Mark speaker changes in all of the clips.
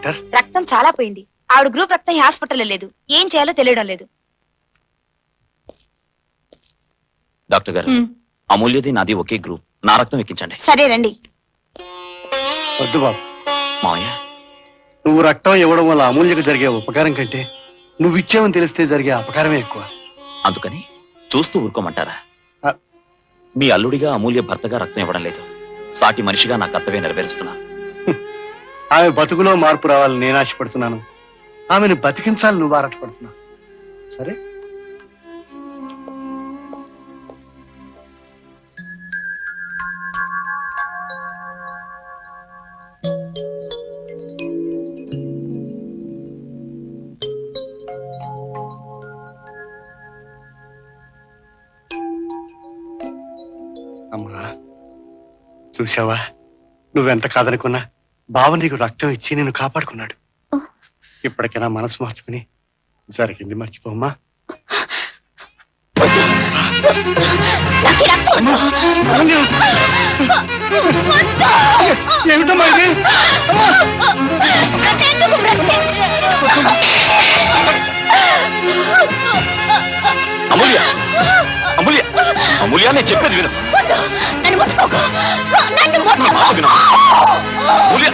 Speaker 1: Doctor?
Speaker 2: రక్తం చాలా పోయింది. ఆవిడ గ్రూప్ రక్తం ఈ హాస్పిటల్లో లేదు. ఏం చేయాలో తెలియడం లేదు.
Speaker 3: డాక్టర్ గారు, అమూల్యది నాది ఒకే గ్రూప్. నా రక్తం ఎక్కించండి.
Speaker 2: సరే రండి.
Speaker 1: వద్దు బాబు.
Speaker 3: మావయ్య,
Speaker 1: నువ్వు రక్తం ఇవ్వడం వల్ల అమూల్యకు జరిగే ఉపకారం కంటే నువ్వు ఇచ్చావని తెలిస్తే జరిగే అపకారమే ఎక్కువ.
Speaker 3: అందుకని చూస్తూ ఊరుకోమంటారా?
Speaker 1: ఆ.
Speaker 3: మీ అల్లుడిగా అమూల్య భర్తగా రక్తం ఇవ్వడం లేదు. సాటి మనిషిగా నా కర్తవ్యం నెరవేరుస్తున్నా.
Speaker 1: ఆమె బతుకులో మార్పు రావాలని నేను ఆశపడుతున్నాను. ఆమెను బతికించాలి నువ్వు ఆరాటపడుతున్నావు. సరే, అమ్మా చూసావా, నువ్వెంత కాదనుకున్నా బావ నీకు రక్తం ఇచ్చి నేను కాపాడుకున్నాడు. ఇప్పటికైనా మనసు మార్చుకుని జరిగింది మర్చిపోమ్మా. ఏమిటమ్మా ఇది?
Speaker 3: అమూల్య, అమూల్య, అమూల్య, నేను చెప్పేది విను. అమూల్య,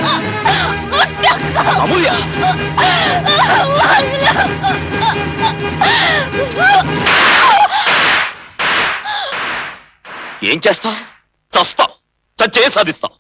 Speaker 3: అమూల్య, ఏం చేస్తావు? చస్తావు, చచ్చే సాధిస్తావు.